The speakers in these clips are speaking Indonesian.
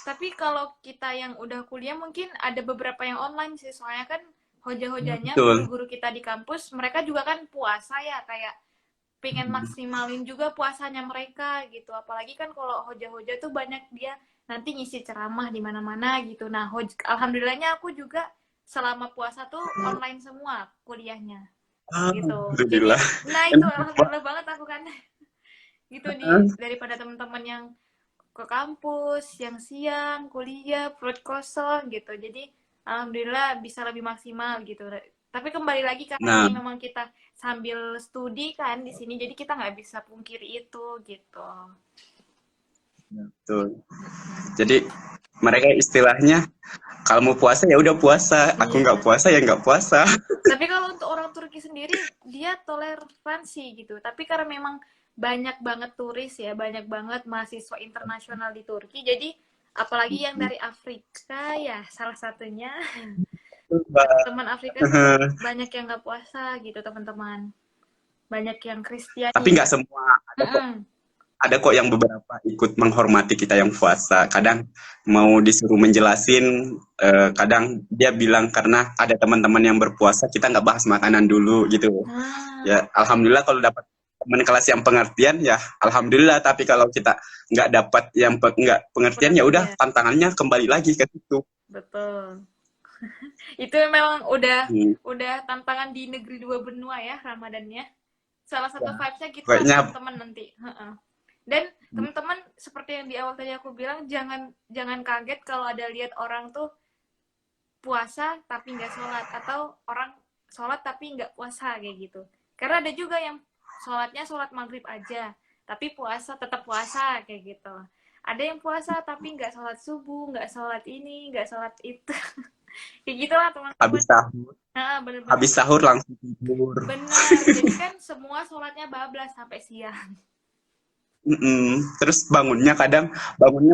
Tapi kalau kita yang udah kuliah mungkin ada beberapa yang online sih, soalnya kan hoja-hojanya Betul. guru-guru kita di kampus mereka juga kan puasa ya, kayak pengen maksimalin juga puasanya mereka gitu. Apalagi kan kalau hoja-hoja tuh banyak dia nanti ngisi ceramah di mana-mana gitu. Nah, alhamdulillahnya aku juga selama puasa tuh online semua kuliahnya gitu. Jadi, Alhamdulillah. nah itu Enak, Pak. alhamdulillah banget aku kan gitu di daripada teman-teman yang ke kampus, siang-siang, kuliah, perut kosong gitu. Jadi, alhamdulillah bisa lebih maksimal gitu. Tapi kembali lagi karena Nah, ini memang kita sambil studi kan di sini, jadi kita nggak bisa pungkiri itu gitu. betul. Jadi mereka istilahnya kalau mau puasa ya udah puasa, aku Iya. nggak puasa ya nggak puasa. Tapi kalau untuk orang Turki sendiri, dia toleransi gitu. Tapi karena memang banyak banget turis ya, banyak banget mahasiswa internasional di Turki. Jadi, apalagi yang dari Afrika ya, salah satunya. Teman-teman Afrika tuh banyak yang nggak puasa gitu, teman-teman. Banyak yang Tapi Kristiani. nggak semua, Mm-mm. ada kok yang beberapa ikut menghormati kita yang puasa. Kadang mau disuruh menjelasin, kadang dia bilang karena ada teman-teman yang berpuasa, kita nggak bahas makanan dulu gitu. Nah, Ya, alhamdulillah kalau dapat teman kelas yang pengertian ya, alhamdulillah. Tapi kalau kita nggak dapat yang nggak pengertian ya udah pengertian. tantangannya kembali lagi ke situ. Betul. Itu memang udah Hmm. tantangan di negeri dua benua ya Ramadannya. Salah satu Ya, vibes-nya gitulah kayaknya teman-teman nanti. Dan teman-teman seperti yang di awal tadi aku bilang, jangan jangan kaget kalau ada lihat orang tuh puasa tapi nggak sholat, atau orang sholat tapi nggak puasa kayak gitu. Karena ada juga yang sholatnya sholat maghrib aja, tapi puasa tetap puasa kayak gitu. Ada yang puasa tapi nggak sholat subuh, nggak sholat ini, nggak sholat itu. Kayak gitulah teman-teman. habis sahur, Nah, bener-bener. habis sahur langsung tidur. Bener. Jadi kan semua sholatnya bablas sampai siang. Terus bangunnya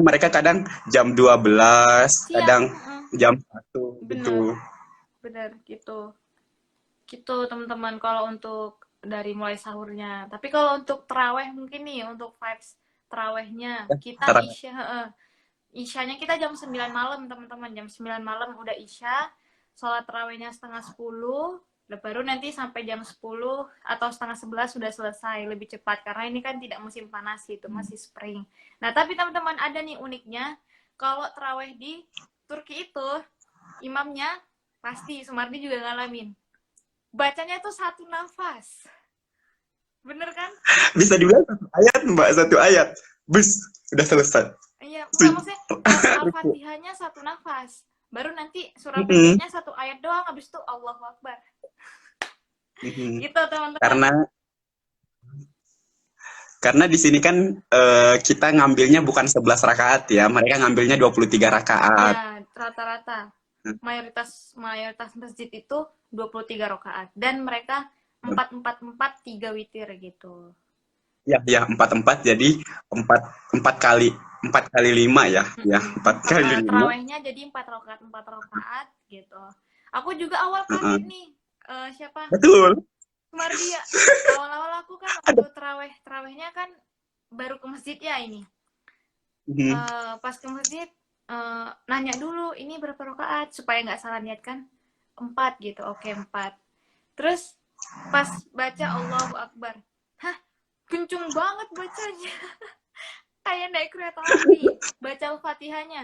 mereka kadang jam 12, Siang. kadang jam 1 Bener. gitu. Bener gitu. Gitu teman-teman kalau untuk dari mulai sahurnya. Tapi kalau untuk teraweh mungkin nih, untuk vibes terawehnya kita Ter isya, isyanya kita jam 9 malam teman-teman, jam 9 malam udah isya, sholat terawihnya setengah 10, baru nanti sampai jam 10 atau setengah 11 sudah selesai, lebih cepat karena ini kan tidak musim panas itu, masih spring. Nah tapi teman-teman ada nih uniknya, kalau terawih di Turki itu imamnya pasti Sumardi juga ngalamin, bacanya tuh satu nafas, bener kan? bisa dibilang satu ayat, Mbak, satu ayat. Bus, udah selesai. Iya, enggak maksudnya Al-Fatihahnya satu nafas. Baru nanti surah Mm-mm. pendeknya satu ayat doang, habis itu Allahu Akbar. Mm-mm. Gitu teman-teman. Karena di sini kan kita ngambilnya bukan 11 rakaat ya, mereka ngambilnya 23 rakaat. Ya, rata-rata mayoritas masjid itu 23 rakaat dan mereka 4 4 4 3 witir gitu. Ya, ya, 4 4 jadi 4 4 kali 5 ya. Ya, 4 kali 5. Terawihnya jadi 4 rakaat gitu. Aku juga awal Uh-uh. kaget nih, siapa? Betul. Mardia. Awal-awal aku kan Ada. waktu terawihnya kan baru ke masjid ya ini. Mhm. Pas ke masjid nanya dulu ini berapa rakaat supaya nggak salah niat kan, 4 gitu, oke 4. Terus pas baca Allahu Akbar, hah kencung banget bacanya. Kayak naik kereta api baca Al-Fatihahnya.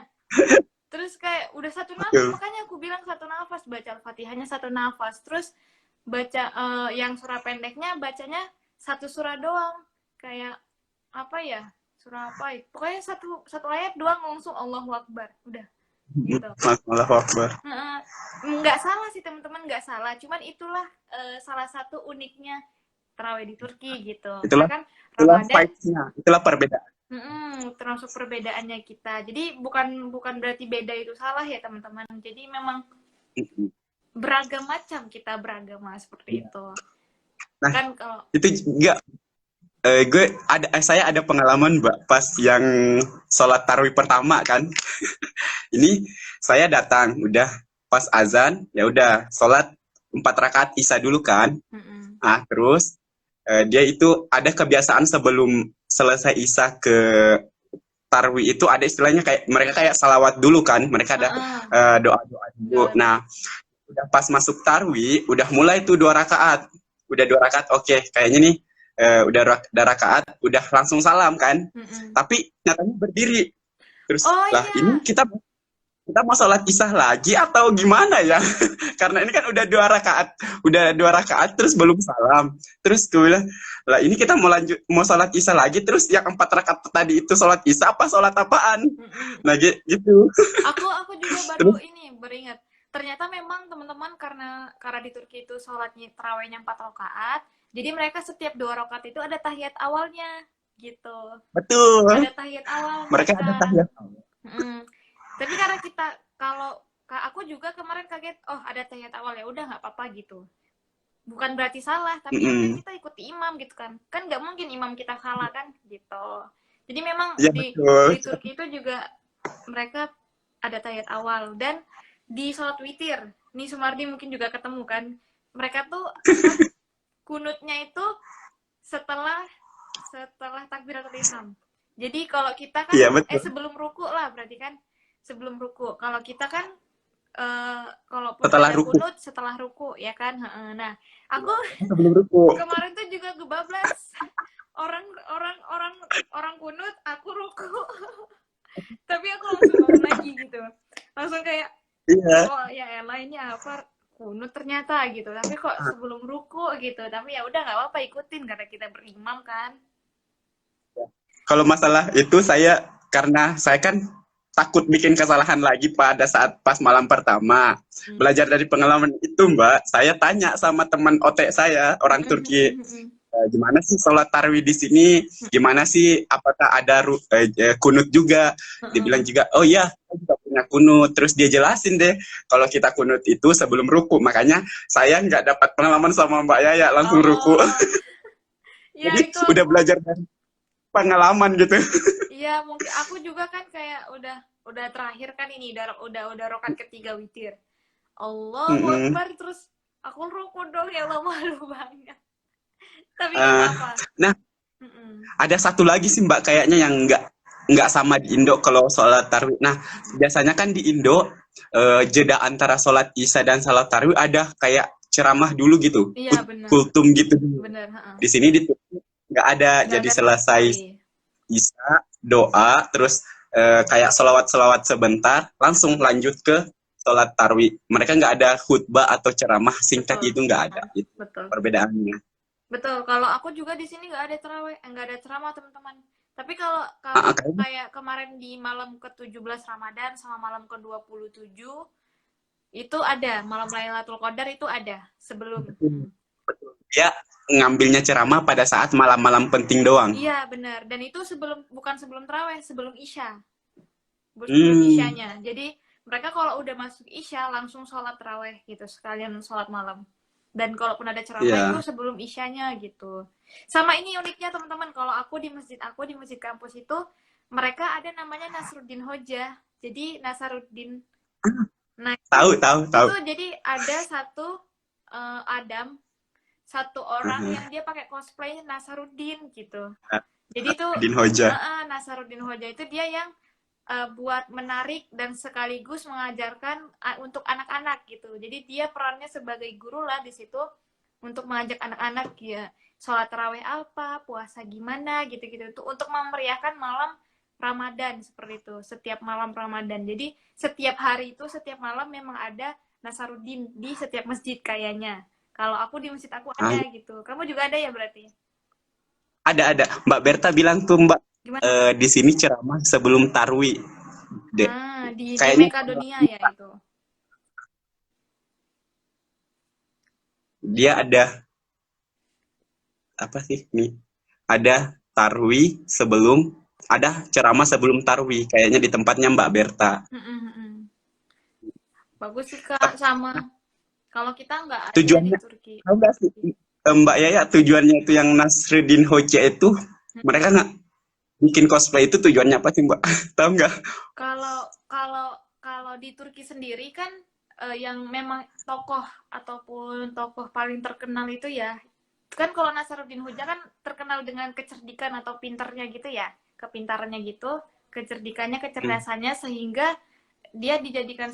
Terus kayak udah satu nafas, Betul. makanya aku bilang satu nafas, baca Al-Fatihahnya satu nafas. Terus baca yang surah pendeknya bacanya satu surah doang, kayak apa ya, surah apa itu, pokoknya satu satu ayat doang langsung Allahu Akbar udah gitu. Allahu Akbar. Nggak salah sih teman-teman, nggak salah, cuman itulah salah satu uniknya terawih di Turki gitu, karena Itulah kan itulah Ramadan. vibes-nya. Itulah perbedaan. Termasuk perbedaannya kita, jadi bukan berarti beda itu salah ya teman-teman, jadi memang beragam macam kita beragama seperti itu Nah, kan. Kalau itu enggak saya ada pengalaman, Mbak, pas yang sholat tarawih pertama kan. Ini saya datang udah pas azan, ya udah sholat 4 rakaat isya dulu kan. Nah, terus dia itu ada kebiasaan sebelum selesai isya ke tarwi itu ada istilahnya kayak mereka kayak salawat dulu kan, mereka ada doa-doa dulu. Nah, udah pas masuk tarwi, udah mulai tuh 2 rakaat, udah 2 rakaat, oke, kayaknya nih udah rakaat, udah langsung salam kan, tapi nyatanya berdiri terus lah ini kita mau sholat isya lagi atau gimana ya? Karena ini kan udah 2 rakaat terus belum salam. Terus gue bilang, lah ini kita mau sholat isya lagi, terus yang 4 rakaat tadi itu sholat isya apa sholat apaan? Nah gitu. Aku juga baru beringat. Ternyata memang teman-teman karena di Turki itu sholatnya tarawihnya 4 rakaat, jadi mereka setiap 2 rakaat itu ada tahiyat awalnya gitu. Betul. Ada tahiyat awal. Mereka ada tahiyat awal. Tapi karena kalau aku juga kemarin kaget, oh ada tahiyat awal, ya udah nggak apa-apa gitu. Bukan berarti salah, tapi kan kita ikuti imam gitu kan. Kan nggak mungkin imam kita salah kan gitu. Jadi memang di Turki itu juga mereka ada tahiyat awal. Dan di sholat witir, nih Sumardi mungkin juga ketemu kan, mereka tuh kunutnya itu setelah takbiratul ihram. Jadi kalau kita kan sebelum ruku lah, berarti kan sebelum ruku. Kalau kita kan kalau setelah ruku. Kunut setelah ruku ya kan. Nah, aku sebelum ruku kemarin tuh juga kebablas. orang kunut, aku ruku. Tapi aku langsung bangun lagi gitu. Langsung kayak oh ya lainnya apa, kunut ternyata gitu. Tapi kok sebelum ruku gitu. Tapi ya udah nggak apa-apa, ikutin karena kita berimam kan. Kalau masalah itu karena saya kan takut bikin kesalahan lagi pada saat pas malam pertama. Belajar dari pengalaman itu, Mbak, saya tanya sama teman otek saya, orang Turki, gimana sih sholat tarawih di sini? Gimana sih, apakah ada kunut juga? Dia bilang juga, oh iya, saya juga punya kunut. Terus dia jelasin deh, kalau kita kunut itu sebelum ruku. Makanya saya nggak dapat pengalaman sama Mbak Yaya, langsung ruku. Ya, jadi udah belajar dari pengalaman gitu. Iya, mungkin aku juga kan kayak udah terakhir kan ini udah rokat ketiga witir. Allahu Akbar, terus aku ruku dong, ya Allah, malu banget. Tapi nggak apa-apa. Nah, ada satu lagi sih Mbak kayaknya yang nggak sama di Indo kalau sholat tarawih. Nah, biasanya kan di Indo jeda antara sholat isya dan sholat tarawih ada kayak ceramah dulu gitu. Iya, benar. Kultum gitu. Benar, di sini di Turki nggak ada, jadi selesai isya, doa, terus kayak selawat sebentar, langsung lanjut ke sholat tarawih. Mereka nggak ada khutbah atau ceramah singkat. Betul. Itu nggak ada. Itu perbedaannya. Betul. Kalau aku juga di sini nggak ada tarawih, nggak ada ceramah teman-teman. Tapi kalau kayak kemarin di malam ke-17 Ramadan sama malam ke-27 itu ada, malam Lailatul Qadar itu ada sebelum. Ya, ngambilnya ceramah pada saat malam-malam penting doang. Iya, benar. Dan itu bukan sebelum tarawih, sebelum isya. Sebelum isyanya. Jadi mereka kalau udah masuk isya langsung sholat tarawih gitu, sekalian sholat malam. Dan kalaupun ada ceramah itu sebelum isyanya gitu. Sama ini uniknya teman-teman, kalau aku di masjid kampus itu mereka ada namanya Nasruddin Hojah. Jadi Nasaruddin. Nah, tahu. Itu jadi ada satu orang yang dia pakai cosplay Nasaruddin gitu. Jadi itu Nasaruddin Hojah itu dia yang buat menarik dan sekaligus mengajarkan untuk anak-anak gitu. Jadi dia perannya sebagai guru lah di situ untuk mengajak anak-anak ya sholat tarawih apa, puasa gimana gitu-gitu itu untuk memeriahkan malam Ramadan seperti itu. Setiap malam Ramadan. Jadi setiap hari itu setiap malam memang ada Nasaruddin di setiap masjid kayaknya. Kalau aku di masjid aku ada gitu. Kamu juga ada ya berarti? Ada. Mbak Berta bilang tuh Mbak, di sini ceramah sebelum tarwi. Di Makedonia ya itu. Dia ada apa sih nih? Ada tarwi ada ceramah sebelum tarwi, kayaknya di tempatnya Mbak Berta. Bagus sih Kak, sama. Kalau kita nggak ada tujuannya, di Turki. Mbak Yaya, tujuannya itu yang Nasruddin Hoca itu, mereka nggak bikin cosplay itu tujuannya apa sih Mbak? Tahu nggak? Kalau di Turki sendiri kan yang memang tokoh ataupun tokoh paling terkenal itu ya, kan kalau Nasaruddin Hoca kan terkenal dengan kecerdikan atau pinternya gitu ya, kepintarannya gitu. kecerdikannya, kecerdasannya, sehingga dia dijadikan